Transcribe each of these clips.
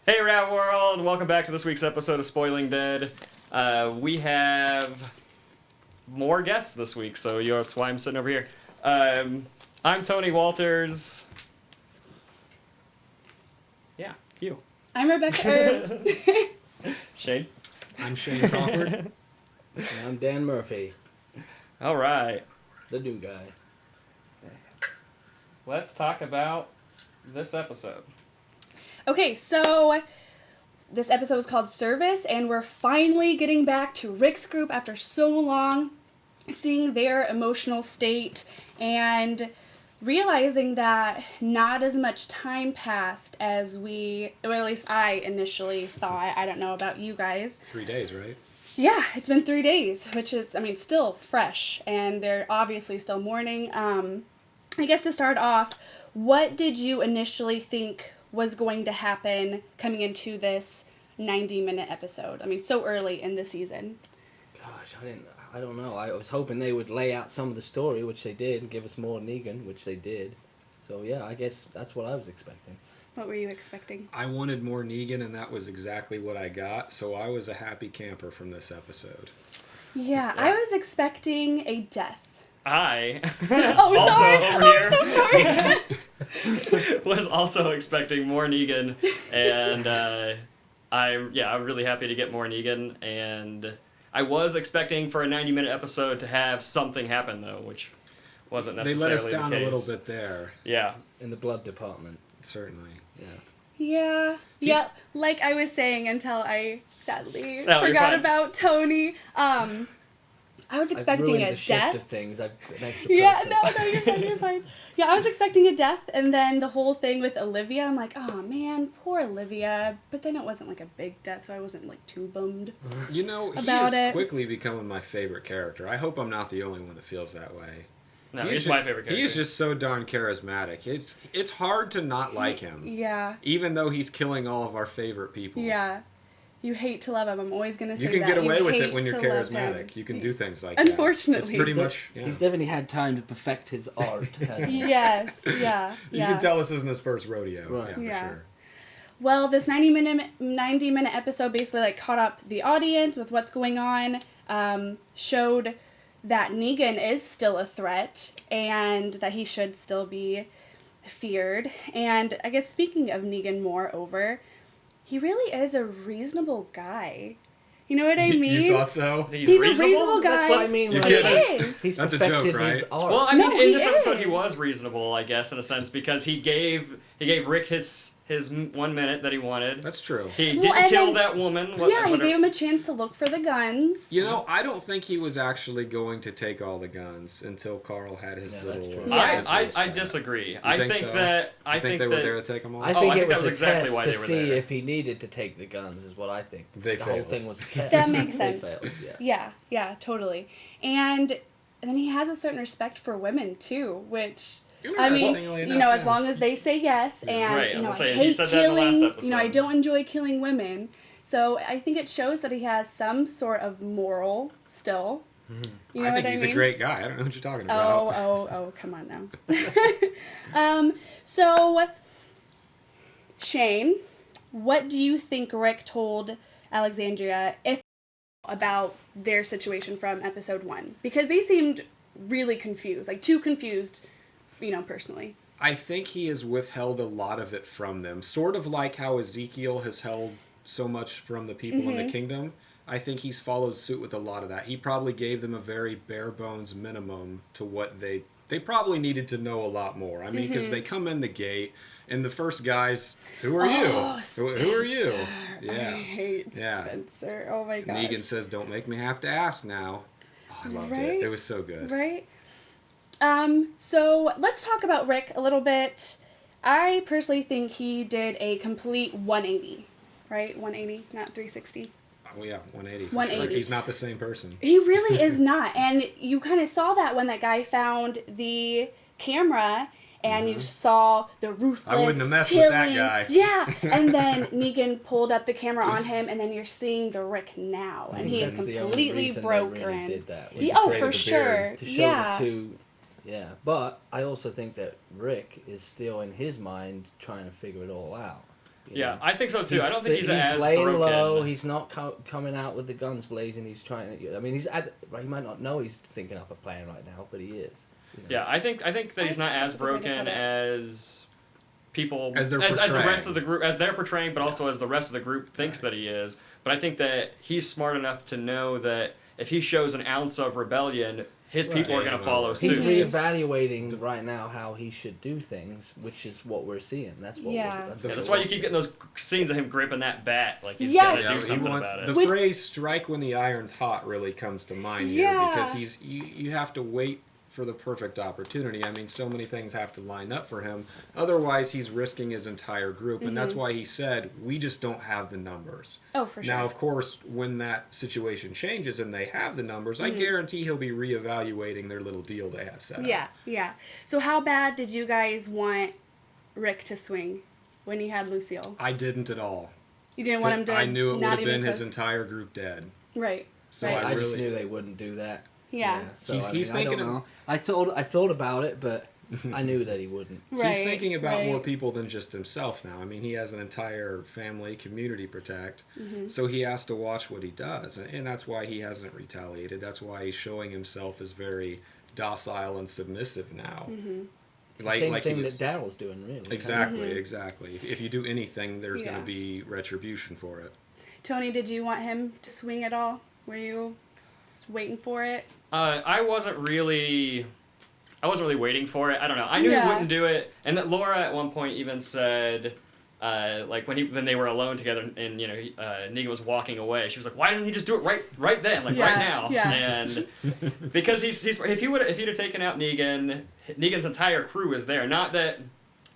Hey Rat World! Welcome back to this week's episode of Spoiling Dead. We have more guests this week, so that's why I'm sitting over here. I'm Tony Walters. Yeah, you. I'm Rebecca. Shane. I'm Shane Crawford. And I'm Dan Murphy, All right. the new guy. Let's talk about this episode. Okay, so this episode is called Service, and we're finally getting back to Rick's group after so long, seeing their emotional state and realizing that not as much time passed as or at least I initially thought. I don't know about you guys. 3 days, right? Yeah, it's been 3 days, which is, still fresh, and they're obviously still mourning. I guess to start off, what did you initially think was going to happen coming into this 90-minute episode? So early in the season. Gosh, I don't know. I was hoping they would lay out some of the story, which they did, and give us more Negan, which they did. So yeah, I guess that's what I was expecting. What were you expecting? I wanted more Negan, and that was exactly what I got, so I was a happy camper from this episode. Yeah, I was expecting a death. I Oh, also sorry. over Oh, here I'm so sorry. was also expecting more Negan, and I'm really happy to get more Negan, and I was expecting for a 90-minute episode to have something happen though, which wasn't necessarily They let us the down case. a little bit there. Yeah. In the blood department. Certainly. Yeah. Yeah, like I was saying until I sadly No, you're forgot fine. about Tony. I was expecting I've ruined a the shift death. of things. I've an extra person. Yeah, no, you're fine, you're fine. Yeah, I was expecting a death, and then the whole thing with Olivia, I'm like, oh man, poor Olivia. But then it wasn't like a big death, so I wasn't like too bummed. You know, he About is it. quickly becoming my favorite character. I hope I'm not the only one that feels that way. No, he's my favorite character. He is just so darn charismatic. It's hard to not like him. Yeah, Even though he's killing all of our favorite people. yeah. You hate to love him. I'm always gonna say that. You can get away with it hate when you're to love him. charismatic. You can do things like Unfortunately. that. It's pretty much... He's definitely had time to perfect his art. hasn't he? Yes, yeah, You yeah. can tell this isn't his first rodeo. Right. Yeah, Yeah. for sure. Well, this 90-minute episode basically like caught up the audience with what's going on, showed that Negan is still a threat and that he should still be feared. And I guess speaking of Negan, moreover, he really is a reasonable guy. You know what I mean? You thought so? He's a reasonable guy. That's what I mean. He's like, good. He's That's a perfected joke, right? his art. Well, No, in he this episode he is. was reasonable, I guess, in a sense, because he gave Rick his 1 minute that he wanted. That's true. He Well, didn't and kill then- that woman. Yeah, he gave him a chance to look for the guns. You know, I don't think he was actually going to take all the guns until Carl had his Yeah, little... that's true. Yeah. his I back. disagree. You I think think so? that You think they were there that to take them all? I Oh, think I it think that was was a exactly test why to they were see there. if he needed to take the guns, is what I think. They the failed. whole thing was a test. That makes They sense. failed, yeah. Yeah, totally. And then he has a certain respect for women too, which Interestingly as enough, long as they say yes, and Right, I I was saying, he hate said that in the last killing. episode. I don't enjoy killing women. So I think it shows that he has some sort of moral still. You know I what think I he's mean? a great guy. I don't know what you're talking about. Oh, come on now. So, Shane, what do you think Rick told Alexandria about their situation from episode 1? Because they seemed really confused, like too confused, personally. I think he has withheld a lot of it from them. Sort of like how Ezekiel has held so much from the people in the kingdom. I think he's followed suit with a lot of that. He probably gave them a very bare bones minimum to what they probably needed to know a lot more. I mean, because they come in the gate, and the first guys, who are you? Who are you? Yeah. I hate Yeah. Spencer. Oh my gosh. Negan says, "Don't make me have to ask now." Oh, I loved Right? it. It was so good. Right? So let's talk about Rick a little bit. I personally think he did a complete 180. Right? 180, not 360. Oh yeah, 180. For 180. Sure. He's not the same person. He really is not. And you kind of saw that when that guy found the camera and you saw the ruthless I wouldn't have messed killing. with that guy. Yeah. And then Negan pulled up the camera on him, and then you're seeing the Rick now. And he is That's the only completely reason they broken. really did that, was Yeah, oh, afraid for of the sure. beard, to show Yeah. the two. Yeah, but I also think that Rick is still in his mind trying to figure it all out. Yeah, I think so too. I don't think he's as laying broken. low. He's not coming out with the guns blazing. He's trying to. I mean, he might not know he's thinking up a plan right now, but he is. You know? Yeah, I think that he's not as that's a good way to broken put it. as people As they're as the portraying. rest of the group, as they're portraying, but also as the rest of the group thinks that he is. But I think that he's smart enough to know that if he shows an ounce of rebellion, his people are Yeah, going to no, follow he's He's suit. reevaluating right now how he should do things, which is what we're seeing. That's what. Yeah. Yeah, that's why you keep getting those scenes of him gripping that bat, like he's Yes. got to Yeah, do something about the it. Which- phrase "strike when the iron's hot" really comes to mind Yeah. here because you have to wait for the perfect opportunity. I mean, so many things have to line up for him. Otherwise, he's risking his entire group, and that's why he said, "We just don't have the numbers." Oh, for sure. Now, of course, when that situation changes and they have the numbers, I guarantee he'll be reevaluating their little deal they have set up. Yeah, yeah. So how bad did you guys want Rick to swing when he had Lucille? I didn't at all. You didn't want him to I knew it would not have even been his close? entire group dead. Right. So right. I just really- knew they wouldn't do that. Yeah. So He's- he's I thinking don't of- know. I thought about it, but I knew that he wouldn't. Right. He's thinking about right. more people than just himself now. I mean, he has an entire family, community protect, Mm-hmm. so he has to watch what he does, and that's why he hasn't retaliated. That's why he's showing himself as very docile and submissive now. Mm-hmm. It's the same he thing was- that Daryl's doing, really. Exactly, exactly. If you do anything, there's Yeah. going to be retribution for it. Tony, did you want him to swing at all? Were you just waiting for it? I wasn't really waiting for it. I don't know. I knew he Yeah. wouldn't do it, and that Laura at one point even said, like when they were alone together, and Negan was walking away. She was like, "Why doesn't he just do it right then, like right Yeah, now?" yeah. And because he's if he'd have taken out Negan's entire crew is there. Not that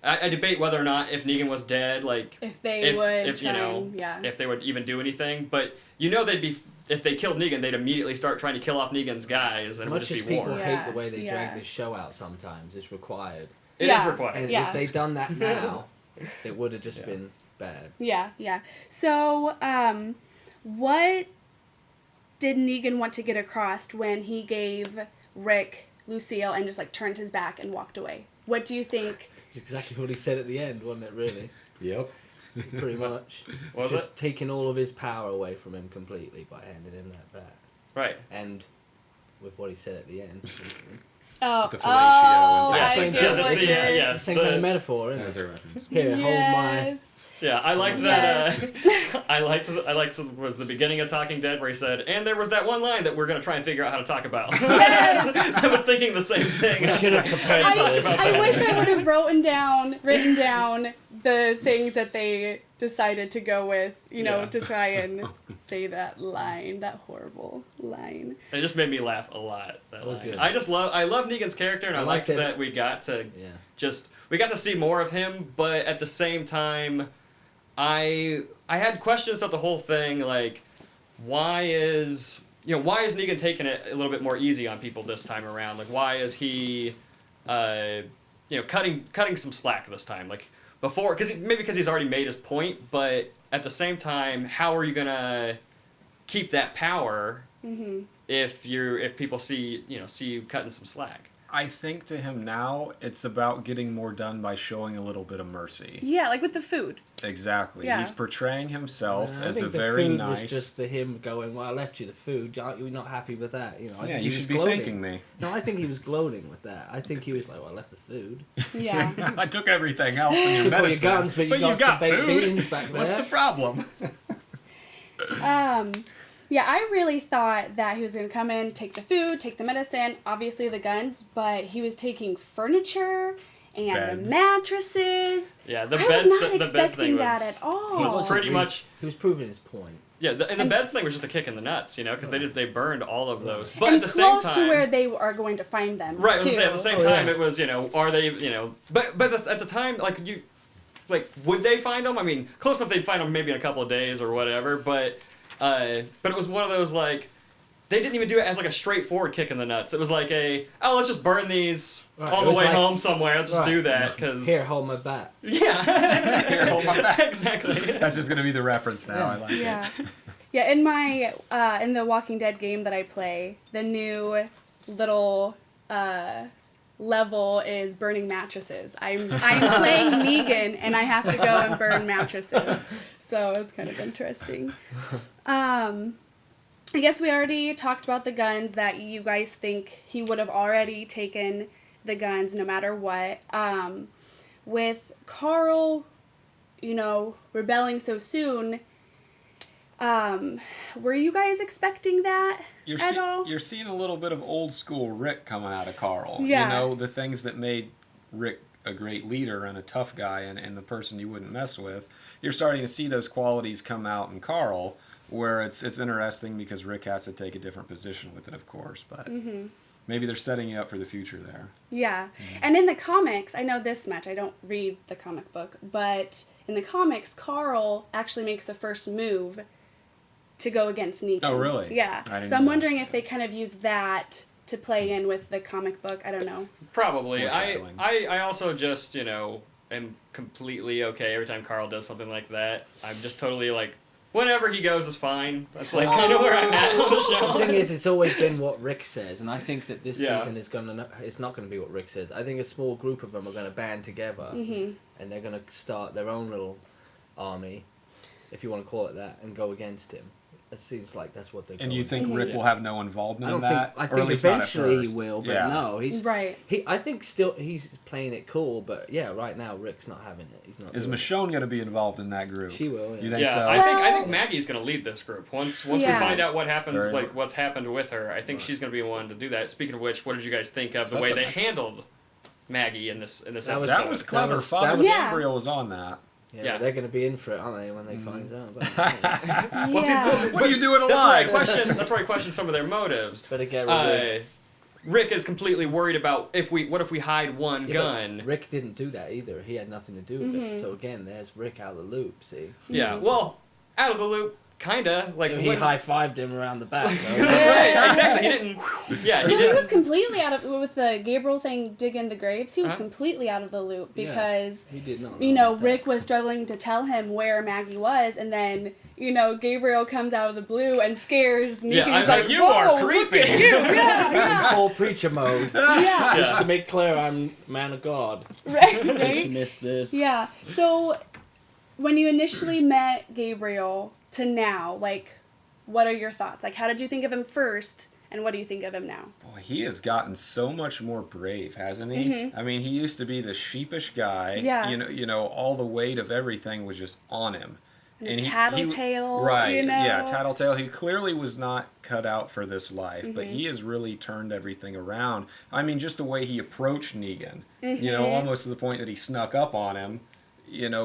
I debate whether or not if Negan was dead, like If they would if try and, yeah. if they would even do anything, but they'd be. If they killed Negan, they'd immediately start trying to kill off Negan's guys, and it would Much just as be people war. Yeah. hate the way they Yeah. drag this show out sometimes, it's required. It is Yeah. required. And Yeah. if they'd done that now, it would have just been bad. Yeah, yeah. So, what did Negan want to get across when he gave Rick Lucille and just like turned his back and walked away? What do you think? It's exactly what he said at the end, wasn't it, really? Yep. Pretty much. Was just it? taking all of his power away from him completely by handing him that back. Right. And with what he said at the end. Oh, The fellatio oh, and- I Same get kind of- what yeah, you're... yeah. Same the- kind of metaphor, isn't As it? a reference. Here, hold my... Yes. Yeah, I liked that. I liked was the beginning of Talking Dead where he said, "And there was that one line that we're gonna try and figure out how to talk about." Yes. I was thinking the same thing. We should have prepared for this. I wish I would have written down the things that they decided to go with, Yeah. to try and say that line, that horrible line. It just made me laugh a lot. That was line. good. I love Negan's character, and I liked liked it. that we got to Yeah. we got to see more of him, but at the same time, I had questions about the whole thing, like why is Negan taking it a little bit more easy on people this time around? Like why is he cutting some slack this time? Like before, because he's already made his point, but at the same time, how are you gonna keep that power if people see you cutting some slack? I think to him now, it's about getting more done by showing a little bit of mercy. Yeah, like with the food. Exactly. Yeah. He's portraying himself I as think a the very food nice. was just him going, well, I left you the food. Aren't you not happy with that? I Yeah, think you he was should be gloating. thanking me. No, I think he was gloating with that. I think he was like, well, I left the food. Yeah. I took everything else in your Took all your medicine. guns, but you got some baked beans back there. What's the problem? Yeah, I really thought that he was going to come in, take the food, take the medicine, obviously the guns, but he was taking furniture and Beds. mattresses. Yeah, the I beds. was not the beds expecting thing that was, at all. was pretty He was- much. He was proving his point. Yeah, and the beds thing was just a kick in the nuts, because they burned all of those. But and at the same close time, to where they are going to find them. right? I was too. gonna say, at the same Oh, time, yeah. it was are they but at the time would they find them? I mean, close enough they'd find them maybe in a couple of days or whatever. But it was one of those they didn't even do it as a straightforward kick in the nuts. It was like let's just burn these Right, on it the was way like- home somewhere. Let's just right. do that because Here, hold my bat. yeah, Here, hold my back. exactly. That's just going to be the reference now. I like Yeah. it. Yeah, in my in the Walking Dead game that I play, the new little level is burning mattresses. I'm playing Negan, and I have to go and burn mattresses. So it's kind of interesting. I guess we already talked about the guns, that you guys think he would have already taken the guns no matter what. With Carl, rebelling so soon, were you guys expecting that at all? You're seeing a little bit of old school Rick coming out of Carl. Yeah. The things that made Rick a great leader and a tough guy and the person you wouldn't mess with. You're starting to see those qualities come out in Carl, where it's interesting because Rick has to take a different position with it, of course, but maybe they're setting you up for the future there. Yeah. And in the comics, I know this much, I don't read the comic book, but in the comics, Carl actually makes the first move to go against Negan. Oh, really? Yeah. So I'm wondering if they kind of use that to play in with the comic book. I don't know. Probably. Foreshadowing. I also just, am completely okay every time Carl does something like that. I'm just totally like, whenever he goes is fine. That's like kind of where I'm at on the show. The thing is, it's always been what Rick says, and I think that this Yeah. season it's not going to be what Rick says. I think a small group of them are going to band together, and they're going to start their own little army, if you want to call it that, and go against him. It seems like that's what they're going. And you think Rick will have no involvement in that? I Or at think least not at eventually he first? will, but Yeah. no, he's Right. I think still he's playing it cool, but yeah, right now Rick's not having it. He's not. Is doing it. Michonne going to be involved in that group? She will. You Yeah. think Yeah, so? I think Maggie's gonna lead this group. Once we Yeah. find out what happens, Very- like what's happened with her, I think she's gonna be one to do that. Speaking of which, what did you guys think of the That's way a they nice- handled Maggie in this That episode? was- That was clever. that Father was- Yeah. Gabriel was on that. Yeah, Yeah. but they're going to be in for it, aren't they, when they find out? But, Well, see, Yeah. What are you doing that's why I alive? question. That's why I question some of their motives. better get rid of it. Rick is completely worried about what if we hide one Yeah, gun? but Rick didn't do that either. He had nothing to do with it. So again, there's Rick out of the loop. See, Yeah, well, out of the loop, kinda. Like he when- high-fived him around the back. Though. Right, exactly. He didn't. Yeah, he No, he was didn't. completely out of, with the Gabriel thing, digging the graves, he was Uh-huh. completely out of the loop Yeah. because, He did not. Rick was struggling to tell him where Maggie was, and then, Gabriel comes out of the blue and scares Negan. Yeah, He's I'm like, like, you "Whoa, are look creepy." at you. Yeah, yeah. Full preacher mode. Yeah. Just to make clear, I'm man of God. Right, She right? missed this. Yeah. So, when you initially met Gabriel to now, what are your thoughts? How did you think of him first, and what do you think of him now? Boy, he has gotten so much more brave, hasn't he? I mean, he used to be the sheepish guy. Yeah. All the weight of everything was just on him. And tattletale, Right, yeah, tattletale. He clearly was not cut out for this life, but he has really turned everything around. I mean, just the way he approached Negan, almost to the point that he snuck up on him.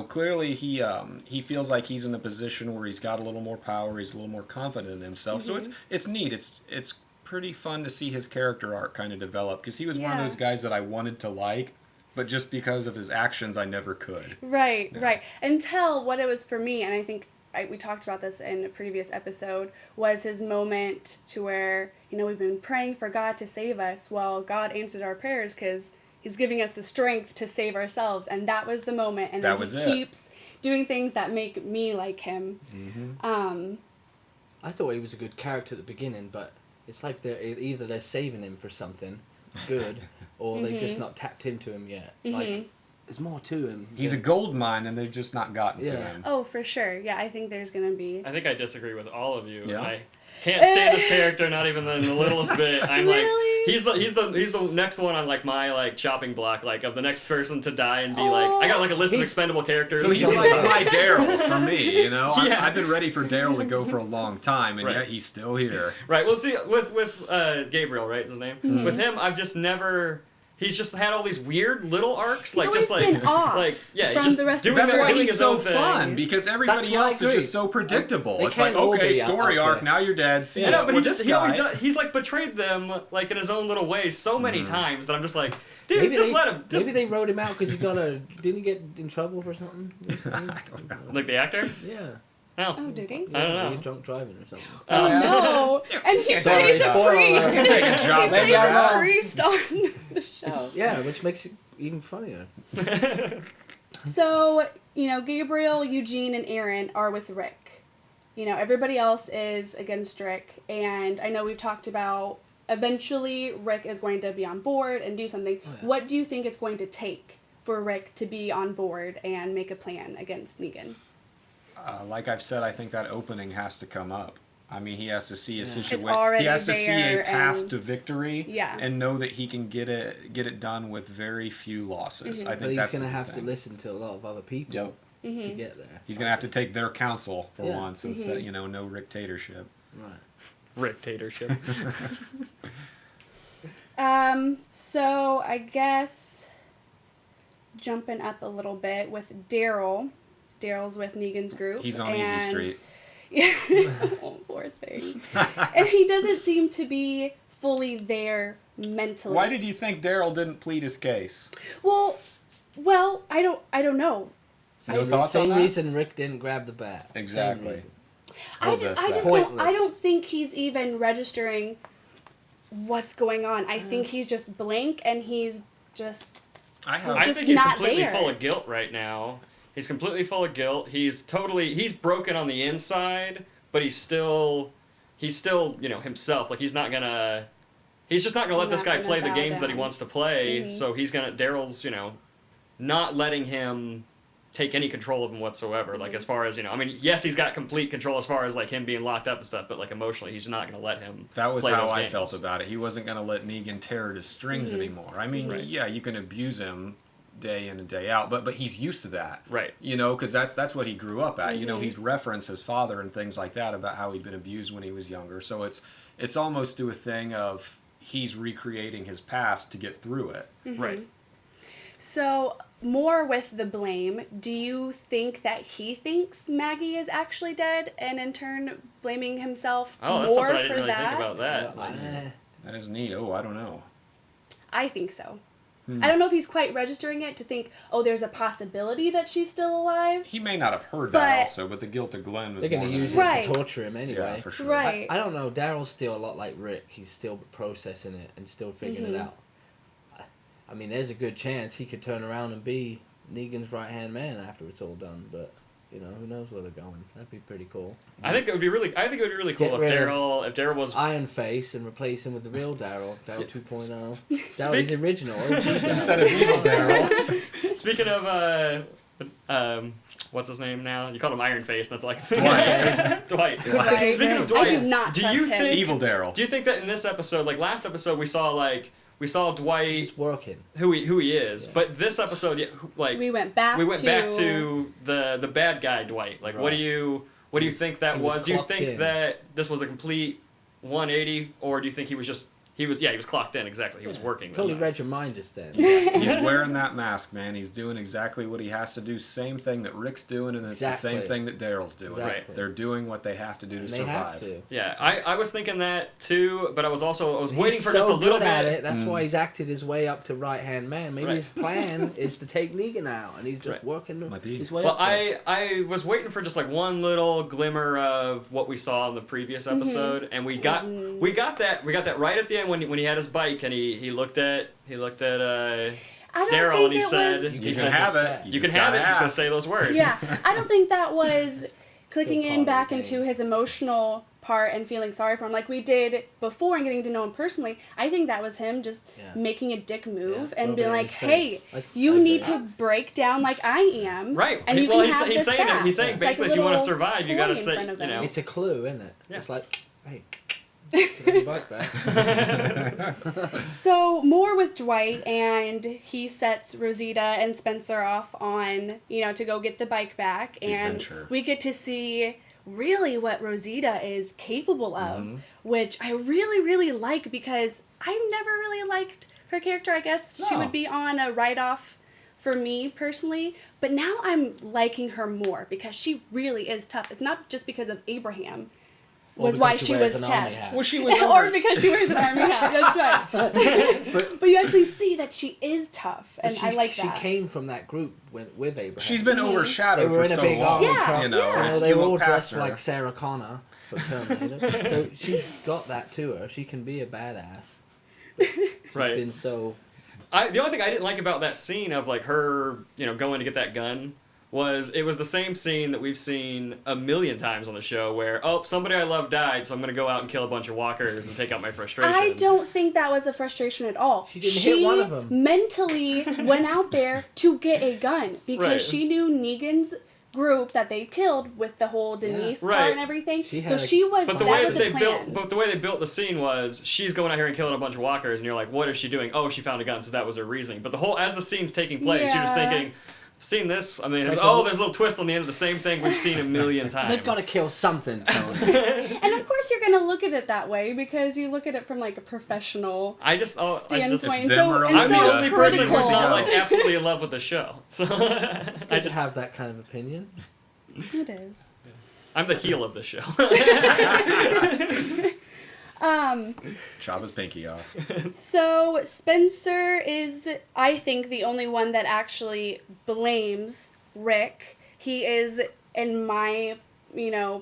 Clearly he feels like he's in a position where he's got a little more power, he's a little more confident in himself. So it's neat. It's pretty fun to see his character arc kind of develop, because he was one of those guys that I wanted to like, but just because of his actions I never could. Right, right. Until what it was for me, and I think we talked about this in a previous episode, was his moment to where, we've been praying for God to save us. Well, God answered our prayers because He's giving us the strength to save ourselves, and that was the moment. And then he keeps doing things that make me like him. I thought he was a good character at the beginning, but it's like either they're saving him for something good, or they've just not tapped into him yet. Like, there's more to him. He's a gold mine, and they've just not gotten to him. Oh, for sure. Yeah, I think there's gonna be. I think I disagree with all of you. Yeah. I can't stand his character, not even in the littlest bit. I'm Really? like, he's the next one on my chopping block, of the next person to die and be I got a list of expendable characters. So he's like my Daryl for me, Yeah. I've been ready for Daryl to go for a long time, and Right. yet he's still here. Right. Well, see, with Gabriel, right, is his name? With him, I've just never. He's just had all these weird little arcs, He's always been off he's from just the rest of doing, the That's Doing why doing he's his so own thing. fun, because everybody That's why I else is agree. just so predictable. They It's like, can't all okay, be story out arc, there. now you're dead. See I know, ya. but Well, he always guy- does. He's betrayed them in his own little way so many times that I'm just like, dude, just let him. Just, Maybe they wrote him out because didn't he get in trouble for something? I don't know. like the actor? Yeah. No. Oh, did he? I don't know. He drunk driving or something. Oh no! And he Sorry, plays a spoiler priest. alert. Take a He job. plays Maybe I'm a wrong. priest on the show. Yeah, which makes it even funnier. So, Gabriel, Eugene, and Aaron are with Rick. Everybody else is against Rick. And I know we've talked about eventually Rick is going to be on board and do something. Oh, yeah. What do you think it's going to take for Rick to be on board and make a plan against Negan? Like I've said, I think that opening has to come up. I mean, he has to see a situation. already He has to see a there path and- to victory, Yeah. and know that he can get it done with very few losses. I think But he's that's going to the have to thing. listen to a lot of other people Yep. to get there. He's gonna have to take their counsel for Yeah. once and say, no dictatorship. Right. Dictatorship. So I guess jumping up a little bit with Daryl. Daryl's with Negan's group. He's on Easy Street. Yeah, oh, poor thing. And he doesn't seem to be fully there mentally. Why did you think Daryl didn't plead his case? Well, I don't know. No thoughts on Same that? reason Rick didn't grab the bat. Same Exactly. reason. I Pointless. don't think he's even registering what's going on. I think he's just blank and he's just I just think he's not completely there. full of guilt right now. He's completely full of guilt. He's broken on the inside, but he's still himself. Like he's just not gonna let this not guy gonna play the bow games that he down. wants to play. Mhm. So Daryl's not letting him take any control of him whatsoever. Like as far as yes, he's got complete control as far as like him being locked up and stuff, but like emotionally, he's not gonna let him. That was play how those I games. felt about it. He wasn't going to let Negan tear at his strings anymore. I mean, Right. yeah, you can abuse him day in and day out, but he's used to that. Right. Because that's what he grew up at. He's referenced his father and things like that about how he'd been abused when he was younger. So it's almost to a thing of he's recreating his past to get through it. Right. So, more with the blame, do you think that he thinks Maggie is actually dead and in turn blaming himself Oh, that's more something I for didn't really that? think about that. That is neat. Oh, I don't know. I think so. I don't know if he's quite registering it to think, oh, there's a possibility that she's still alive. He may not have heard But- that also, but the guilt of Glenn was They're going more to than use that. Right. it to torture him anyway. Yeah, for sure. Right. I don't know. Daryl's still a lot like Rick. He's still processing it and still figuring it out. I mean, there's a good chance he could turn around and be Negan's right-hand man after it's all done, but who knows where they're going. That'd be pretty cool. I think it would be really cool Get if rid of Daryl was Iron Face and replace him with the real Daryl 2.0. Daryl's Speak- the original. OG Daryl. Instead of evil Daryl. Speaking of, what's his name now? You called him Iron Face, and that's like Dwight. Dwight. Right. Speaking of I Dwight, do not do trust you him. think Evil Daryl. Do you think that in this episode, like last episode, we saw Dwight He's working. who he is, Yeah. but this episode, We went back to the bad guy Dwight. Like, what do Right. you think that he was was? Do you clocked think in. that this was a complete 180, or do you think he was clocked in exactly? He was working. this Totally time. read your mind just then. He's wearing that mask, man. He's doing exactly what he has to do. Same thing that Rick's doing, and it's the same Exactly. thing that Daryl's doing. Exactly. They're doing what they have to do to And they survive. have to. Yeah, I was thinking that too, but I was He's waiting for so just a little good at bit. it. That's why he's acted his way up to right-hand man. Maybe Right. his plan is to take Negan out, and he's just Right. working Might be. his way Well, up there. I was waiting for just like one little glimmer of what we saw in the previous episode, and we got that right at the end when he had his bike and he looked at I don't Daryl think and he it said was. You said, can have it. you can just have it. gotta You just gotta ask. say those words. Yeah, I don't think that was clicking part in of the back game. into his emotional part and feeling sorry for him like we did before and getting to know him personally. I think that was him just Yeah. making a dick move Yeah, and being rubbing it in like, his hey, face. I you need agree. to break down like I am. Right. And you well, can have he's this saying back. he's saying It's like a basically if you want to little survive, you toy gotta in say, front of him. It's a clue, isn't it? Yeah. It's like, hey, get your bike back. So more with Dwight, and he sets Rosita and Spencer off on, to go get the bike back, The and adventure. we get to see really what Rosita is capable of, which I really, really like because I've never really liked her character. I guess she No. would be on a write-off for me personally, but now I'm liking her more because she really is tough. It's not just because of Abraham. Or Was because why she she wears was an army tough. hat. Well, she was or over. because she wears an army hat. That's right. but you actually see that she is tough, and But I like that. She came from that group with Abraham. She's been overshadowed They were for in a so big long. army Yeah, truck. You know, yeah. You know, it's, they you were look all past dressed her. like Sarah Connor for Terminator. So she's got that to her. She can be a badass. She's Right. been so... The only thing I didn't like about that scene of like her, going to get that gun was the same scene that we've seen a million times on the show where, oh, somebody I love died, so I'm going to go out and kill a bunch of walkers and take out my frustration. I don't think that was a frustration at all. She didn't hit one of them. Mentally went out there to get a gun because Right. she knew Negan's group that they killed with the whole Denise part Right. and everything. She So had she was, But that the way was that the they plan. built the scene was she's going out here and killing a bunch of walkers, and you're like, what is she doing? Oh, she found a gun, so that was her reasoning. But the whole as the scene's taking place, you're just Yeah. thinking, I've seen this. I mean, It's like there's a little twist on the end of the same thing we've seen a million times. They've got to kill something, Tony. And of course you're gonna look at it that way because you look at it from like a professional standpoint. standpoint. It's them or and I'm us. the so only person critical. who's not like absolutely in love with the show. So It's good I to just have that kind of opinion. It is. I'm the heel of the show. Chop his pinky off. So Spencer is, I think, the only one that actually blames Rick. He is, in my,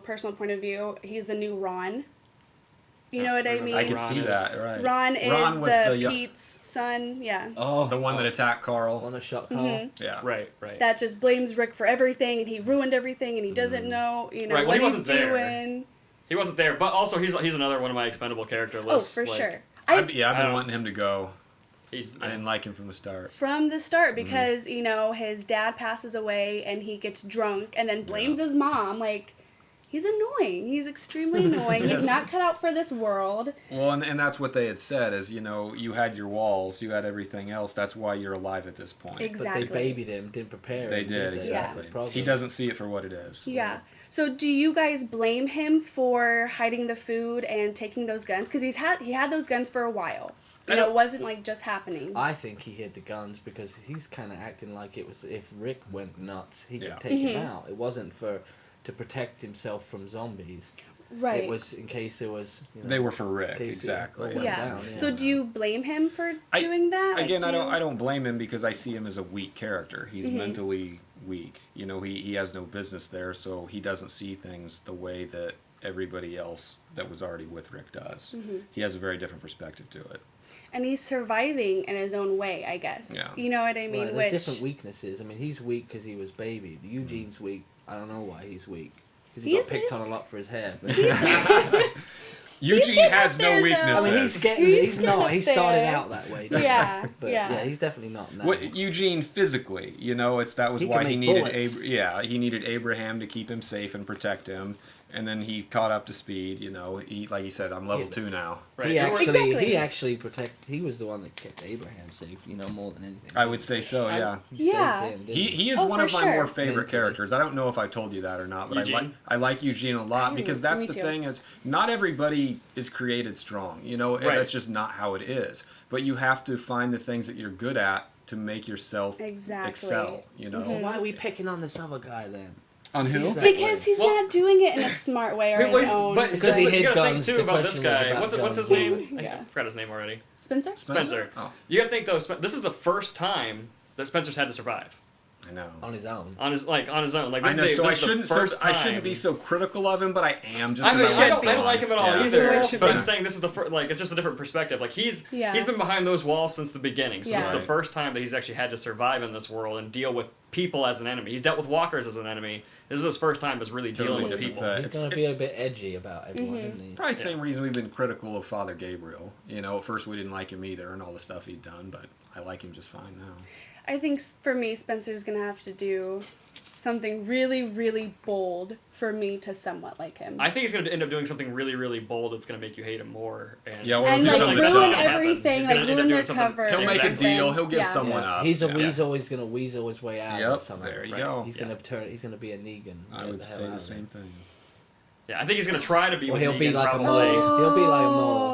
personal point of view, he's the new Ron. You know what I mean? I can Ron see is- that, right. Ron is was the the Pete's son, yeah. Oh, the one that attacked Carl. on a shot call. Mhm. Yeah. right. That just blames Rick for everything, and he ruined everything, and he doesn't know, Right, well, what he he's wasn't there. doing. He wasn't there, but also he's another one of my expendable character Oh, lists. for like, sure. I've I been don't- wanting him to go. He's I didn't like him from the start. From the start, Mm-hmm. because, his dad passes away, and he gets drunk, and then blames his mom, like... He's annoying. He's extremely annoying. Yes. He's not cut out for this world. Well, and that's what they had said is, you had your walls, you had everything else. That's why you're alive at this point. Exactly. But they babied him, didn't prepare They him. did, That's exactly. his problem. He doesn't see it for what it is. Yeah. So do you guys blame him for hiding the food and taking those guns? Because he had those guns for a while. It wasn't like just happening. I think he hid the guns because he's kind of acting like it was if Rick went nuts, he could Yeah. take him out. It wasn't to protect himself from zombies. Right. It was in case there was. They were for Rick, Casey. exactly. Went Yeah. down, yeah. So do you blame him for doing that? Like, Again, I don't blame him because I see him as a weak character. He's Mm-hmm. mentally weak. He has no business there, so he doesn't see things the way that everybody else that was already with Rick does. Mm-hmm. He has a very different perspective to it. And he's surviving in his own way, I guess. Yeah. You know what I mean? Right, there's different weaknesses. I mean, he's weak because he was babied. Eugene's weak. I don't know why he's weak. Because he He got is- picked on a lot for his hair. Eugene getting has up no there, though. weaknesses. I mean, he's getting. He's He's not. getting He up started there. out that way. doesn't Yeah, he? But yeah. he's definitely not now. Eugene physically, that was He why can he make needed bullets. he needed Abraham to keep him safe and protect him, and then he caught up to speed. He like he said, I'm level 2 now. right. He actually, Exactly. he was the one that kept Abraham safe. More than anything. I would say so. Yeah. He Yeah. saved him. Didn't He is Oh, one for of my sure. more favorite Mentally. characters. I don't know if I told you that or not, but Eugene? I like Eugene a lot because that's me the too. thing is not everybody is created strong. Right. That's just not how it is. But you have to find the things that you're good at to make yourself Exactly. excel. Well, why are we picking on this other guy then? On who? He's that Because he's Well- not doing it in a smart way or Wait, his own. but Because he you hid gotta think guns, too the about this question was guy. about What's his guns. name? Yeah. I forgot his name already. Spencer? Spencer? Oh, You gotta think though. This is the first time that Spencer's had to survive I know. On his own. on his own. Like I this know, is the, so I this is the shouldn't. first I time. shouldn't be so critical of him, but I am. Just I 'cause mean, like I don't like him at all Yeah. either. You But should I'm be. saying this is the first. Like, it's just a different perspective. Like he's Yeah. been behind those walls since the beginning. So this is Yeah. the first time that he's actually had to survive in this world and deal with people as an enemy. He's dealt with walkers as an enemy. This is his first time is really Totally dealing with different people. thing. He's gonna be a bit edgy about everyone, isn't he? Probably the same reason we've been critical of Father Gabriel. At first we didn't like him either and all the stuff he'd done, but I like him just fine now. I think for me, Spencer's going to have to do something really, really bold for me to somewhat like him. I think he's going to end up doing something really, really bold that's going to make you hate him more. And Yeah, or and he'll do like something ruin that's gonna happen. everything, He's like gonna end up ruin doing their something- cover. He'll or make a something. deal. He'll give Yeah. someone up. He's Yeah. always gonna weasel his way out Yep, somehow. there you Right. go. He's gonna turn. He's gonna be a Negan. I Get would the hell say out the of same it. thing. Yeah, I think he's going to try to be. Or with he'll be Negan, like a probably. mole. He'll be like a mole.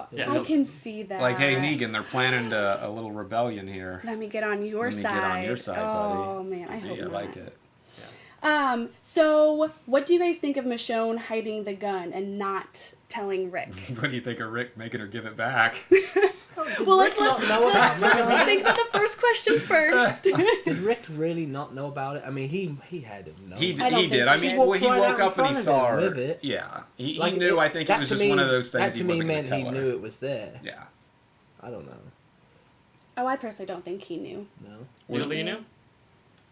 Oh, Yeah. I can see that. Like, hey, Negan, they're planning a little rebellion here. Let me get on your Let me side. get on your side, buddy. Oh man, I hope Yeah, I not. like it. So what do you guys think of Michonne hiding the gun and not telling Rick? What do you think of Rick making her give it back? Well, let's know about it? think about the first question first. Did Rick really not know about it? I mean, he had to know. He I don't did. think I he mean, did. well, he Walked right out woke in up and he front of saw him her. with it. Yeah, he Like, knew. I think it that was to just me- one of those things That he to me wasn't going meant to he tell knew her. it was there. Yeah. I don't know. Oh, I personally don't think he knew. No. You don't think he knew?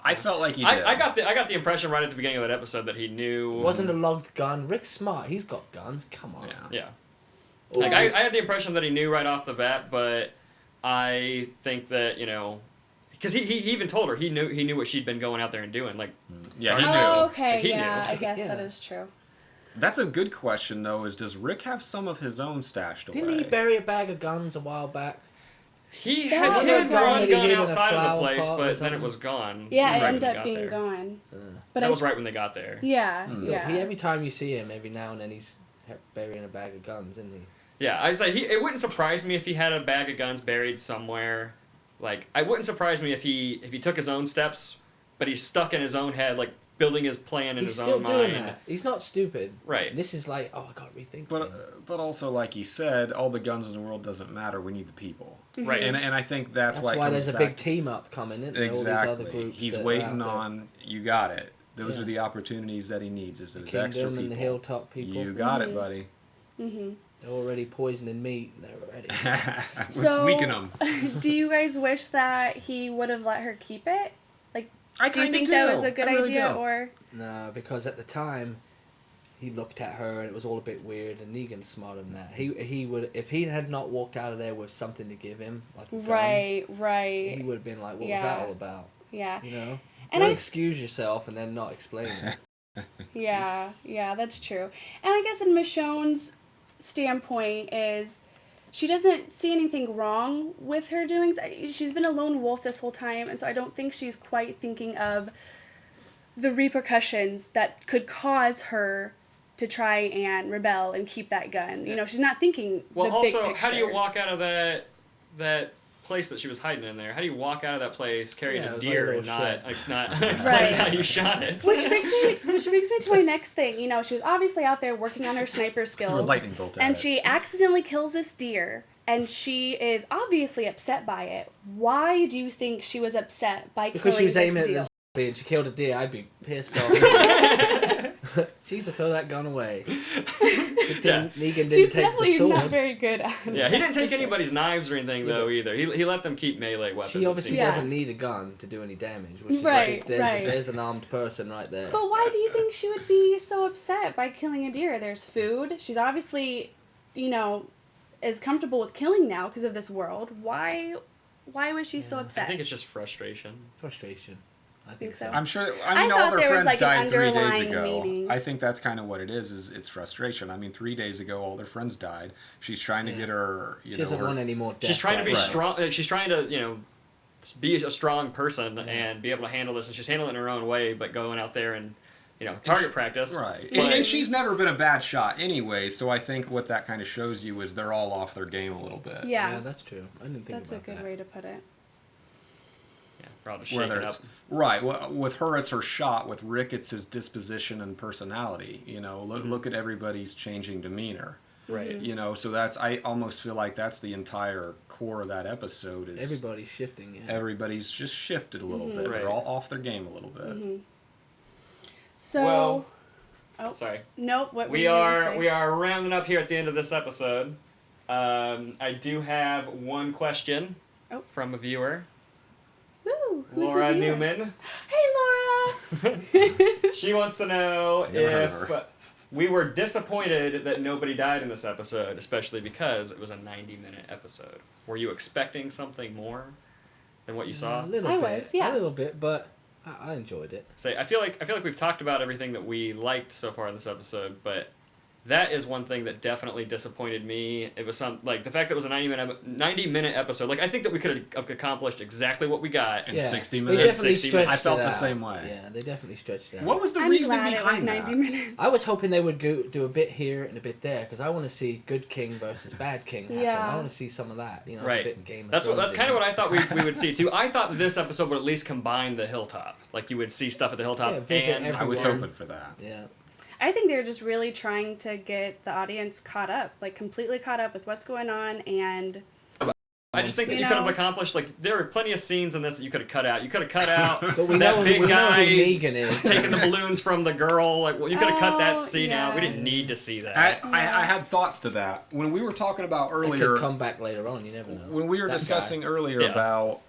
I felt like he did. I got the impression right at the beginning of that episode that he knew. It wasn't a logged gun. Rick's smart. He's got guns. Come on. Yeah. Or- Like I had the impression that he knew right off the bat, but I think that because he even told her he knew what she'd been going out there and doing. Like, Yeah, he knew. Oh, okay, Like, he yeah, knew. I guess Yeah. that is true. That's a good question, though. Is does Rick have some of his own stashed away? Didn't he bury a bag of guns a while back? He That had was hid gone. one He gun hid in a outside of flower the place, pot or but then something. it was gone. Yeah, right it when ended they up got being there. gone. But That was right when they got there. Yeah, Mm. yeah. Every time you see him, every now and then he's burying a bag of guns, isn't he? Yeah, I was like, it wouldn't surprise me if he had a bag of guns buried somewhere. Like, it wouldn't surprise me if he took his own steps, but he's stuck in his own head, like building his plan in He's his still own doing mind. that. He's not stupid. Right. This is like, I gotta rethink things. But also, like you said, all the guns in the world doesn't matter. We need the people. Right. And I think that's why it why comes there's a back big team up coming, isn't there? All these other Exactly. groups He's that are waiting out there. on. You got it. Those Yeah. are the opportunities that he needs. Is the those extra kingdom people. and the hilltop people. You got it, buddy. Mm-hmm. They're already poisoning meat. They're ready. Let's So, weaken them. do you guys wish that he would have let her keep it? Like, I do you kinda think do. that was a good I really idea, do. or No, because at the time, he looked at her and it was all a bit weird. And Negan's smarter than that. He would, if he had not walked out of there with something to give him, like a gun, right, he right, would have been like, "What was Yeah. that all about?" yeah, You know. And Don't I- excuse yourself and then not explain it. yeah, that's true. And I guess in Michonne's standpoint is, she doesn't see anything wrong with her doings. She's been a lone wolf this whole time, and so I don't think she's quite thinking of the repercussions that could cause her to try and rebel and keep that gun. You know, she's not thinking Well, the big also, picture. how do you walk out of that place that she was hiding in there? How do you walk out of that place carrying Yeah, a it was deer like a and little not shit. not explain Right. how you shot it? Which brings me to my next thing. You know, she was obviously out there working on her sniper Threw a skills. lightning bolt at And it. she accidentally kills this deer, and she is obviously upset by it. Why do you think she was upset by Because she killing was aiming this at deer? the zombie and she killed a deer, I'd be pissed off. She used to throw that gun away. Good thing Yeah. Negan didn't She's take definitely the sword. not very good at it. Yeah, he didn't take for sure. anybody's knives or anything Yeah, though but- either. He let them keep melee weapons. She it obviously seemed. Yeah. doesn't need a gun to do any damage. Which is Right, like, there's, right. there's an armed person right there. But why do you think she would be so upset by killing a deer? There's food. She's obviously, you know, is comfortable with killing now because of this world. Why was she so I upset? think it's just frustration. Frustration. I Think think so? so. I'm sure. I I mean, all thought their there was, friends like, an died 3 days underlying ago. meaning. I think that's kind of what it is. Is it's frustration. I mean, 3 days ago, all their friends died. She's trying to Yeah. get her. She You doesn't know, her, want any more death. She's trying to be Right. strong. She's trying to, be a strong person and be able to handle this. And she's handling it her own way, but going out there and, target practice. Right. But- And she's never been a bad shot anyway. So I think what that kind of shows you is they're all off their game a little bit. yeah, that's true. I didn't think that's a about good that. way to put it. Yeah, probably shaking Whether up. it's right, well, with her it's her shot. With Rick, it's his disposition and personality. Look at everybody's changing demeanor. Right. So that's I almost feel like that's the entire core of that episode. Is Everybody's shifting. Yeah. everybody's just shifted a little bit. Right. They're all off their game a little bit. So, Well, oh Sorry. nope. What were We you gonna are say? we are rounding up here at the end of this episode. I do have one question Oh. from a viewer, Woo, who's Laura the viewer? Newman. Hey, Laura. She wants to know Never heard of if her. we were disappointed that nobody died in this episode, especially because it was a 90-minute episode. Were you expecting something more than what you saw? A little I bit. was, yeah. A little bit, but I enjoyed it. Say, I feel like we've talked about everything that we liked so far in this episode, but that is one thing that definitely disappointed me. It was the fact that it was a 90-minute episode. Like, I think that we could have accomplished exactly what we got. In Yeah. 60 They minutes. definitely 60 stretched minutes. I felt it the out. same way. Yeah, they definitely stretched it out. What was the I'm reason glad it was behind 90 that? minutes. I was hoping they would do a bit here and a bit there because I want to see good king versus bad king happen. Yeah. I want to see some of that. A Right. bit in Game of That's Thrones kind of in what it. I thought we would see too. I thought that this episode would at least combine the hilltop. Like you would see stuff at the hilltop. Yeah, visit and I was everyone. hoping for that. Yeah. I think they're just really trying to get the audience caught up, like completely caught up with what's going on, and I just think that You you could have know- accomplished, like, there were plenty of scenes in this that you could have cut out. You could have cut out But we that know, big we know guy who Negan is. taking the balloons from the girl. Like, well, you could have cut that Oh, scene out. We yeah. didn't need to see that. I had thoughts to that when we were talking about It earlier. could come back later on. You never know. When we were That discussing guy. earlier Yeah. about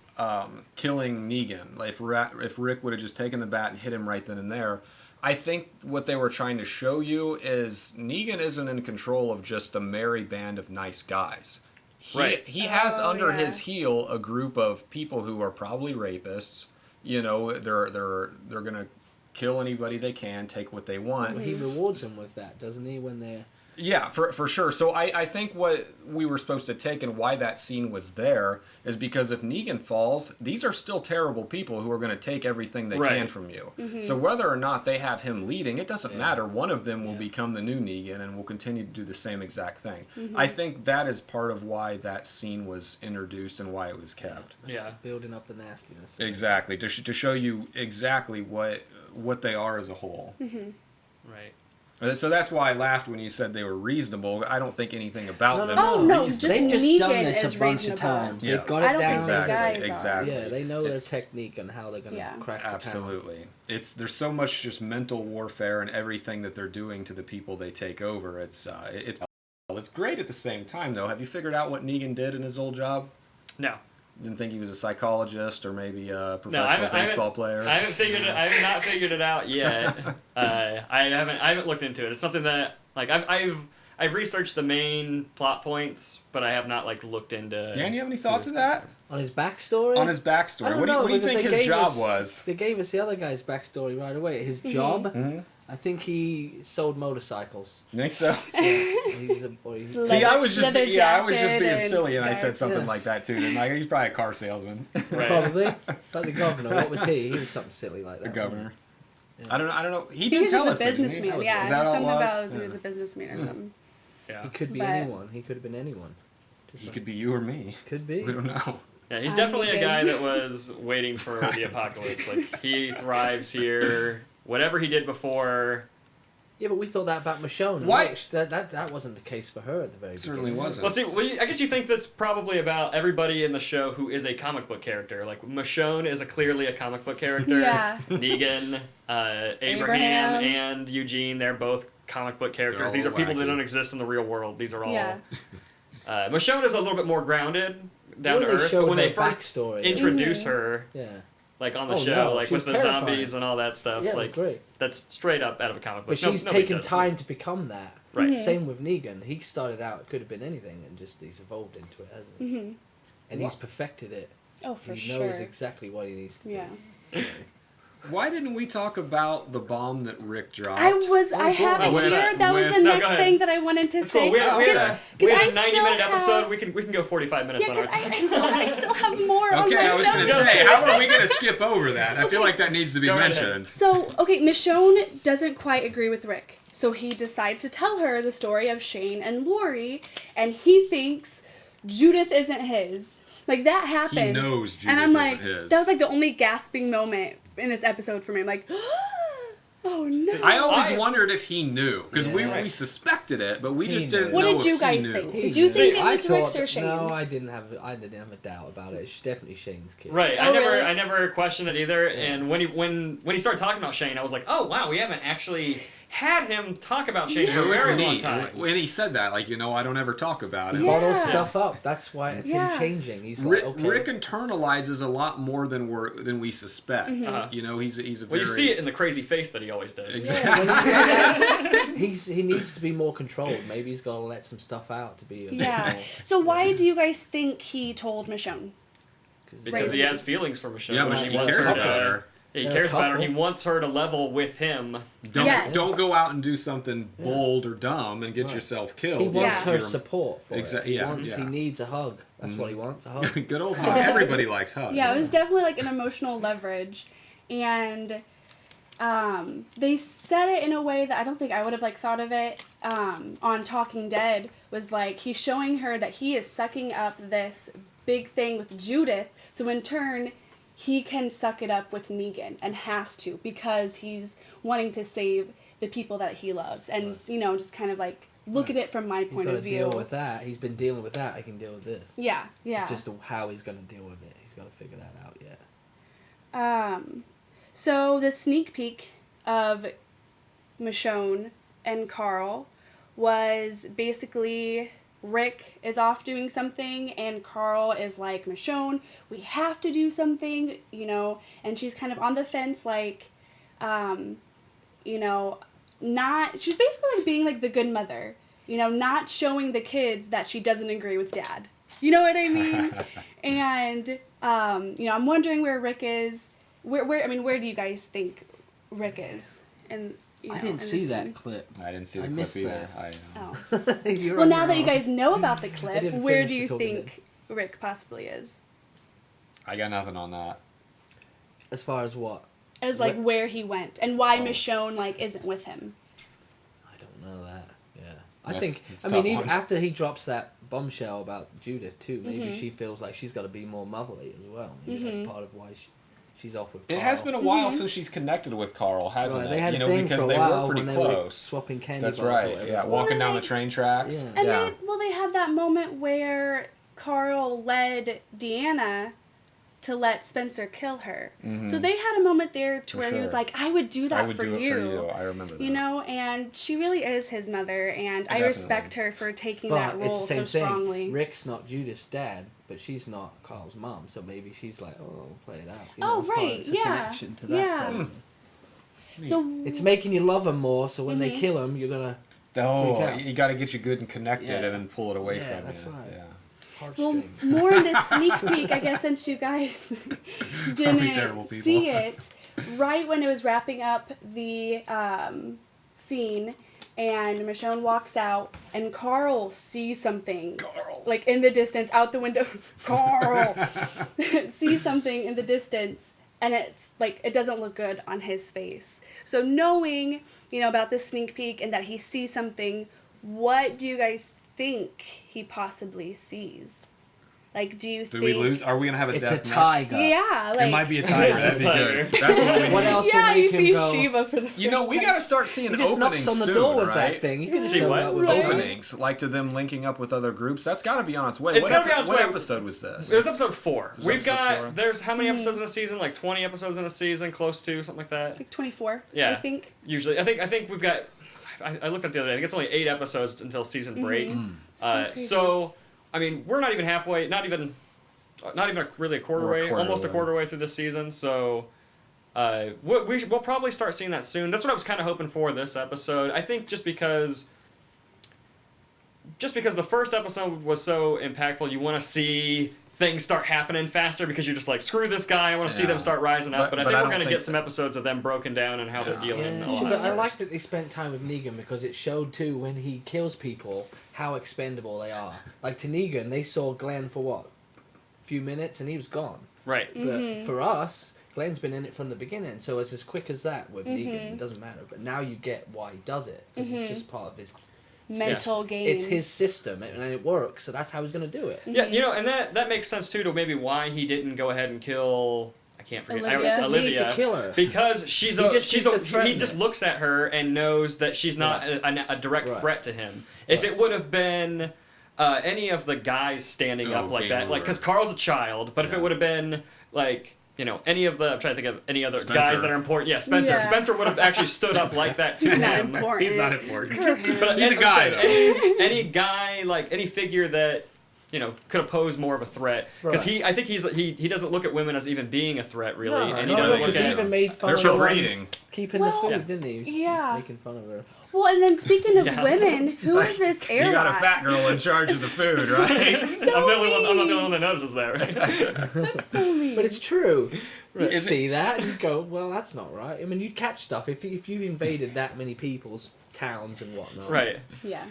killing Negan. Like if Rick would have just taken the bat and hit him right then and there. I think what they were trying to show you is Negan isn't in control of just a merry band of nice guys. He has under his heel a group of people who are probably rapists. You know, they're gonna kill anybody they can, take what they want. Well, he rewards them with that, doesn't he? When they're Yeah, for sure. So I think what we were supposed to take and why that scene was there is because if Negan falls, these are still terrible people who are going to take everything they can from you. So whether or not they have him leading, it doesn't matter. One of them will become the new Negan and will continue to do the same exact thing. I think that is part of why that scene was introduced and why it was kept. Yeah. building up the nastiness. Exactly, to show you exactly what they are as a whole. Right. So that's why I laughed when you said they were reasonable. I don't think anything about them Oh, is no, reasonable. just They've just Negan done this is a bunch reasonable. of times. Yeah. They've got I it don't down. think the guys are. Exactly. Yeah, they know their It's- technique and how they're going to crack the town. Absolutely. There's so much just mental warfare and everything that they're doing to the people they take over. It's great at the same time though. Have you figured out what Negan did in his old job? No. Didn't think he was a psychologist or maybe a professional baseball player. I have not figured it out yet. I haven't looked into it. It's something that like I've researched the main plot points, but I have not like looked into. Dan, you have any thoughts on that? On his backstory? On his backstory, I don't what know, do you because think they his gave job us- was? They gave us the other guy's backstory right away. His job, I think he sold motorcycles. You think so? Yeah, he's a boy. See, I was just leather being jacket silly, and I said scarf. something Yeah. like that too. Didn't I? He's probably a car salesman. Right. Probably. Like the governor. What was he? He was something silly like that. The governor. Yeah. I don't know. He He didn't was tell just a us. didn't he? businessman, Is yeah. that all it Something was? about he Yeah. was a businessman or something. Yeah. He could be But- anyone. He could have been anyone. Just He like- could be you or me. Could be. We don't know. Yeah, he's I'm definitely a Negan. guy that was waiting for the apocalypse. Like he thrives here. Whatever he did before. Yeah, but we thought that about Michonne. and Why- look, that wasn't the case for her at the very It certainly beginning. wasn't. Well, see, I guess you think this probably about everybody in the show who is a comic book character. Like Michonne is clearly a comic book character. Yeah. Negan, Abraham, and Eugene, they're both comic book characters. They're These are all people that wacky. don't exist in the real world. These are all. Yeah. Michonne is a little bit more grounded, down to When they earth. showed But when her they first backstory, introduce her, yeah, like on the Oh, show, no, like she with was the terrifying. zombies and all that stuff, yeah, it was like great. that's straight up out of a comic book. But No- she's nobody taken does. time to become that. Right. Same with Negan. He started out, it could have been anything, and just he's evolved into it, hasn't he? Mm-hmm. And he's perfected it. Oh, for he sure. knows exactly what he needs to Yeah. do. So, Why didn't we talk about the bomb that Rick dropped? I have it with- here. That was with- the No, go next ahead. thing that I wanted to That's say. cool. We had a 'Cause 90-minute have- episode. We can go 45 minutes Yeah, on our because time. I still have more on Okay, my I was going to notes. say, how are we going to skip over that? I feel like that needs to be Go ahead. mentioned. So, okay, Michonne doesn't quite agree with Rick. So he decides to tell her the story of Shane and Lori, and he thinks Judith isn't his. Like, that happened. He knows Judith and I'm isn't like, his. that was like the only gasping moment in this episode for me. I'm like, oh no. I always wondered if he knew, because we Right. suspected it, but we He just knew. didn't What know did if you he guys knew. think? he Did you knew. think it I was Rick's thought- or Shane's? No, I didn't have a doubt about it. It's definitely Shane's kid. Right. Oh, really? I never questioned it either. And when he started talking about Shane, I was like, oh wow, we haven't actually had him talk about Shane for a It was very long neat. time. When he said that, like, I don't ever talk about it. Yeah. Bottles stuff up. That's why it's Yeah. him changing. He's Rick, like, okay. Rick internalizes a lot more than we suspect. Uh-huh. He's a very. Well, you see it in the crazy face that he always does. Exactly. he needs to be more controlled. Maybe he's got to let some stuff out to be. A bit Yeah. more- So why do you guys think he told Michonne? Because Right. he has feelings for Michonne. Yeah, and but he he wants cares her about to. her. He They're a cares about her. couple. He wants her to level with him. Don't Yes. don't go out and do something bold or dumb and get Right. yourself killed. He wants Yeah. her You're- support for it. He Yeah, wants. yeah. He needs a hug. That's what he wants. A hug. Good old hug. Everybody likes hugs. Yeah, it was definitely like an emotional leverage, and they said it in a way that I don't think I would have like thought of it on Talking Dead. Was like he's showing her that he is sucking up this big thing with Judith, so in turn he can suck it up with Negan and has to because he's wanting to save the people that he loves, and just kind of like look at it from my He's point got to of view. deal with that. He's been dealing with that. He can deal with this. Yeah, yeah. It's just how he's going to deal with it. He's got to figure that out yet. So the sneak peek of Michonne and Carl was basically Rick is off doing something, and Carl is like, Michonne, we have to do something, you know, and she's kind of on the fence, like, you know, she's basically like being like the good mother, you know, not showing the kids that she doesn't agree with Dad. You know what I mean? And, you know, I'm wondering where Rick is. Where do you guys think Rick is? And I didn't see that clip. I didn't see the I clip missed either. Oh. You're Well, on now your that you own. guys know about the clip, didn't where finish do the you talking think Rick possibly is? I got nothing on that. As far as what? As like What- where he went and why Oh. Michonne like isn't with him. I don't know that. Yeah. I That's- think. it's I a mean, tough even one. after he drops that bombshell about Judith too, maybe Mhm. she feels like she's got to be more motherly as well. Maybe Mhm. that's part of why she's off with. It Carl. has been a while since she's connected with Carl, hasn't Right, it? they had you a know, thing because for a they while were pretty when they were close. swapping candy That's bars or right. whatever. Yeah, Well, walking and down the they- train tracks. Yeah. And Yeah. they had that moment where Carl led Deanna to let Spencer kill her. So they had a moment there to For where he was sure. like, I would do that I would for do you. it for you. I remember that. You know, and she really is his mother, and I respect her for taking that But role it's the same so strongly. thing. Rick's not Judith's dad, but she's not Carl's mom, so maybe she's like, "Oh, play it out." You Oh, know, it's part- right, It's a yeah, connection to that. yeah. Probably. So It's making you love him more, so when they Mhm. kill him, you're gonna Oh, freak out. you got to get you good and connected, Yeah. and then pull it away Yeah, from that's you. right. Yeah. well, heartstrings. more in this sneak peek, I guess, since you guys terrible didn't people? see it, right when it was wrapping up the scene, and Michonne walks out, and Carl sees something. Carl. Like in the distance, out the window. Carl sees something in the distance, and it's like it doesn't look good on his face. So knowing, you know, about this sneak peek and that he sees something, what do you guys think he possibly sees? Like, do you Did think we lose? Are we gonna have a It's a death match? tiger. Yeah, like It might be a tiger. That'd be Tiger. good. That's what we What need. else yeah, will you make him see go? Shiva for the first You know, we time. got to start seeing He just openings knocks on the soon, door with right? that thing. You can just See show what? that with Right. Openings, like to them linking up with other groups. That's got to be on its way. It's What gotta be on its what way. episode was this? It was episode 4. was We've episode got 4. there's how many episodes in a season? Like 20 episodes in a season, close to something like that. Like 24, Yeah. I think. Usually, I think we've got. I looked up the other day. I think it's only 8 episodes until season break. So crazy. So, I mean, we're not even halfway. Not even really a quarter We're a way. quarter Almost a way. quarter way through this season. So, we'll probably start seeing that soon. That's what I was kind of hoping for this episode. I think just because the first episode was so impactful, you want to see things start happening faster because you're just like, screw this guy. I want to see Yeah. them start rising up. But- But I but think I we're don't going to think get some episodes of them broken down and how they're Yeah. dealing. Yeah, a sure, lot but I first. like that they spent time with Negan because it showed too when he kills people how expendable they are. Like to Negan, they saw Glenn for what, a few minutes and he was gone. Right. But for us, Glenn's been in it from the beginning, so it's as quick as that with Negan. It doesn't matter. But now you get why he does it because it's just part of his. Mental game. It's his system and it works, so that's how he's gonna do it. Yeah, you know, and that makes sense too to maybe why he didn't go ahead and kill. I can't forget. Olivia. He doesn't need Olivia. to kill her. Because He just she's needs to he threaten just her. looks at her and knows that she's not a direct Right. threat to him. If Right. it would have been any of the guys standing Oh, up like game that, like over. because Carl's a child, but if Yeah. it would have been like. You know, any of the I'm trying to think of any other Spencer. guys that are important. Yeah, Spencer. Yeah. Spencer would have actually stood up like that to He's not him. important. He's not important. Screw him. But He's a I'm guy, saying, any guy, like any figure that could have posed more of a threat because Right. I think he doesn't look at women as even being a threat really, and he no, doesn't no, look he at even made fun They're of for her breeding. keeping Well, the food, Yeah. didn't he? He was Yeah. making fun of her. Well, and then speaking of Yeah. women, who is this You got a airlock? fat girl in charge of the food, right? So I'm the only one. I'm not the mean. only one that notices that, right? That's so mean. But it's true. You Is it- see that and you go, well, that's not right. I mean, you'd catch stuff if you've invaded that many people's towns and whatnot. Right. yeah.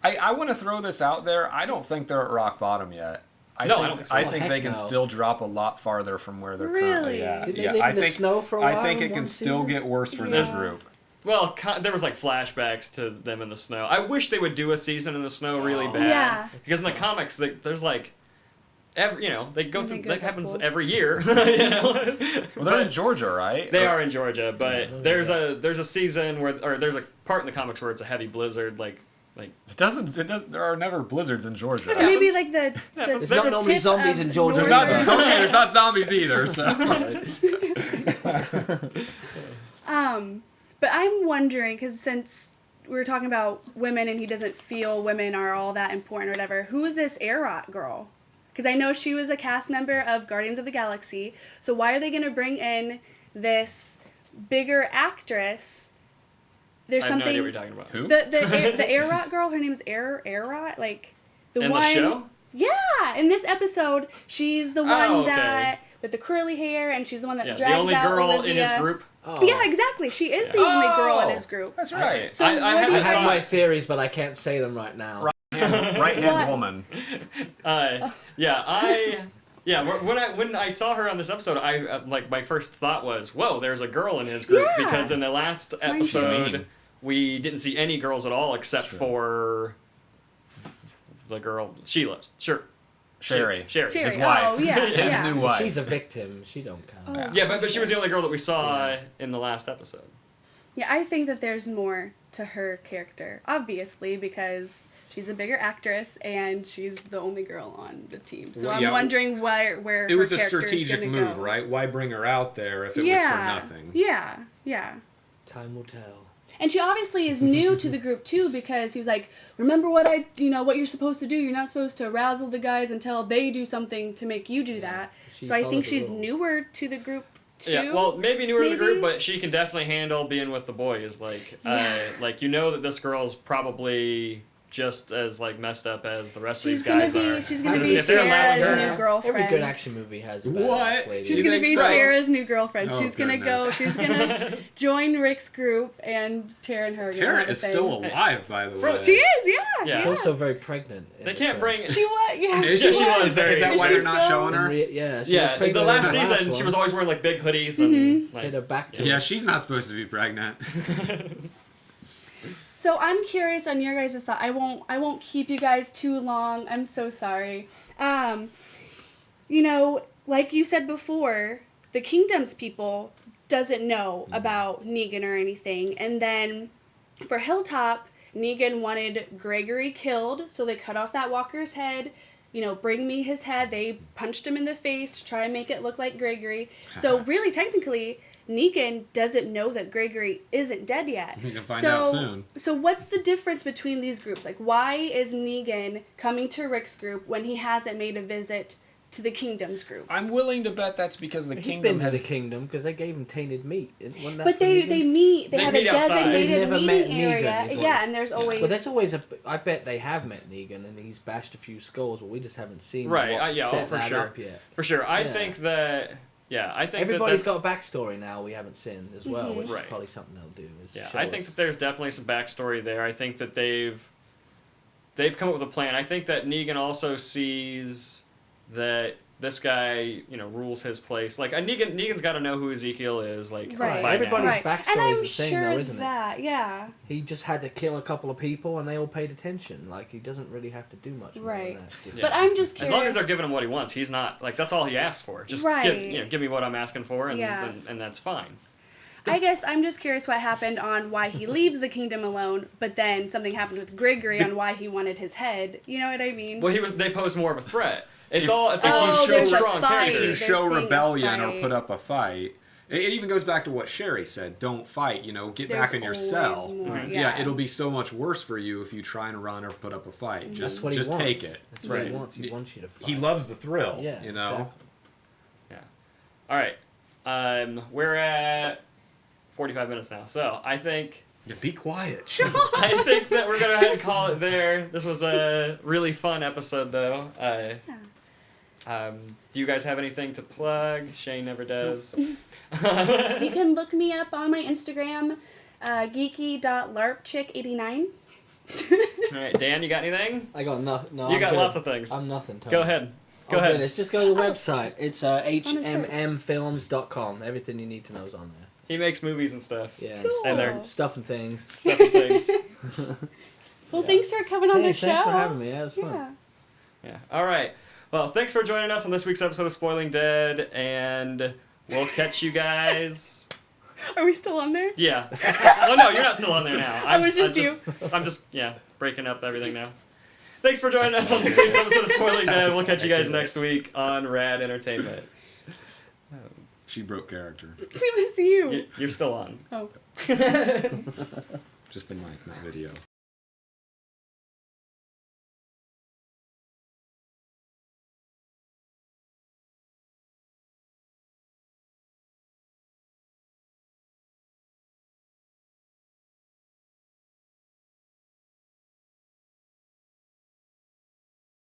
I want to throw this out there. I don't think they're at rock bottom yet. I No, think, I don't think so. I Oh, think heck they can no. still drop a lot farther from where they're Really? currently at. Did they Yeah, live I in the think snow for a while? I think in it can one still season? get worse for Yeah. this group. Well, there was like flashbacks to them in the snow. I wish they would do a season in the snow really bad. Yeah. Because in the comics, there's like. They go And through. they go That to happens school. every year. You know? Well, they're in But- Georgia, right? They Or- are in Georgia, but Yeah. there's a season or there's a part in the comics where it's a heavy blizzard, like It doesn't. There are never blizzards in Georgia. Or maybe happens. like the There's the not normally tip zombies of in Georgia. There's not. northern- Okay, there's not zombies either. So. But I'm wondering because since we were talking about women and he doesn't feel women are all that important or whatever. Who is this Aerot girl? Because I know she was a cast member of Guardians of the Galaxy. So why are they going to bring in this bigger actress? There's I have something. no idea what you're talking about. Who? The Aerot girl. Her name is Aerot. Like the In one. the show? Yeah, in this episode, she's the one okay. that with the curly hair, and she's the one that Yeah, drags the only out girl Olivia. in his group. Oh. Yeah, exactly. She is the only girl in his group. That's Okay. right. So I what have do I you have guys- my theories, but I can't say them right now. Right hand What? woman. When I saw her on this episode, I like my first thought was, "Whoa, there's a girl in his group." Yeah. Because in the last Mine too. episode, we didn't see any girls at all except True. for the girl Sheila. Sure, Sherry. Sherry. Sherry. His wife. Oh, yeah, His yeah. new wife. She's a victim. She don't count. Oh. Yeah, but she was the only girl that we saw in the last episode. Yeah, I think that there's more to her character, obviously, because she's a bigger actress and she's the only girl on the team. So Well, I'm yeah, where It her was a character is strategic gonna move, go. right? Why bring her out there if it Yeah. was for nothing? Yeah. Time will tell. And she obviously is new to the group too, because he was like, "Remember what what you're supposed to do. You're not supposed to arousal the guys until they do something to make you do that." She So I followed think the she's rules. newer to the group too. Yeah, well, maybe newer to the group, maybe? but she can definitely handle being with the boys. Like, Yeah. like you know that this girl's probably just as like messed up as the rest She's of these guys gonna are. she's gonna be If they're allowing Sarah's her- new girlfriend. Every good action movie has a badass What? lady. She's You gonna think be so? Tara's new girlfriend. Oh, She's gonna go. goodness. She's gonna join Rick's group, and Tara and her are gonna Tara have a is thing. still alive, by the For- way. She is, yeah. Yeah. She's also very pregnant. in They the can't show. bring. She was, yeah. Is Yeah, she? she was Is that very- why Is they're she not still- showing her? Yeah, she was Yeah, in pregnant the in last the season, one. she was always wearing like big hoodies Mm-hmm. and She had like. her back to Yeah, us. she's not supposed to be pregnant. So I'm curious on your guys' thought. I won't keep you guys too long. I'm so sorry. Like you said before, the Kingdom's people doesn't know about Negan or anything. And then for Hilltop, Negan wanted Gregory killed, so they cut off that walker's head. Bring me his head. They punched him in the face to try and make it look like Gregory. So really, technically, Negan doesn't know that Gregory isn't dead yet. You can find out soon. So what's the difference between these groups? Like, why is Negan coming to Rick's group when he hasn't made a visit to the Kingdom's group? I'm willing to bet that's because the He's kingdom been to has. the kingdom because they gave him tainted meat. Wasn't that But for they Negan? meet. They They have meet a outside. designated They've never met meeting Negan, area. is what Yeah, it's- and there's always. But that's always I bet they have met Negan and he's bashed a few skulls, but we just haven't seen Right, what yeah, set for that sure. up yet. For sure, I Yeah. think that. Yeah, I think Everybody's that got a backstory now we haven't seen as well, which Right. is probably something they'll do. Is Yeah, show I think us. that there's definitely some backstory there. I think that they've come up with a plan. I think that Negan also sees that this guy, rules his place. Like Negan's got to know who Ezekiel is. Like Right. by Everybody's now. Right. backstory And I'm is the same, sure though, isn't it? that, yeah. He just had to kill a couple of people and they all paid attention. Like, he doesn't really have to do much more Right. than that. Yeah. But I'm just As curious. long as they're giving him what he wants, he's not like that's all he asks for. Just Right. give me what I'm asking for, and Yeah. and that's fine. I guess I'm just curious what happened on why he leaves the kingdom alone, but then something happened with Gregory on why he wanted his head. You know what I mean? Well, they pose more of a threat. It's If- all if it's you all show- it's there's a strong fight. If you characters. They're show seeing a rebellion or fight. put up a fight, it even goes back to what Sherry said. Don't fight. Get There's back in your always cell. more, Mhm. yeah. It'll be so much worse for you if you try and run or put up a fight. Mhm. Just That's what he wants. take it. That's what he Right. wants. He wants you to fight. He loves the thrill. Yeah, exactly. All right, we're at 45 minutes now, so I think. Yeah, be quiet. I think that we're gonna go ahead and call it there. This was a really fun episode, though. Do you guys have anything to plug? Shane never does. You can look me up on my Instagram, geeky.larpchick89. All right, Dan, you got anything? I got nothing. No, You I'm got good. lots of things. I'm nothing. Tony. Go ahead. Go Oh, ahead. goodness, just go to the website. It's on a shirt. hmmfilms.com. Everything you need to know is on there. He makes movies and stuff. Yeah, Cool. And they're stuff and things. stuff and things. Well, Yeah. thanks for coming on Hey, the show. thanks for having me. Yeah, it was fun. Yeah. Yeah. All right. Well, thanks for joining us on this week's episode of Spoiling Dead, and we'll catch you guys. Are we still on there? Yeah. Oh no, you're not still on there now. Oh, it's just you. I'm just breaking up everything now. Thanks for joining us on this week's episode of Spoiling Dead. We'll catch you guys next week on Rad Entertainment. She broke character. It was you. You're still on. Oh. Just the mic, not video.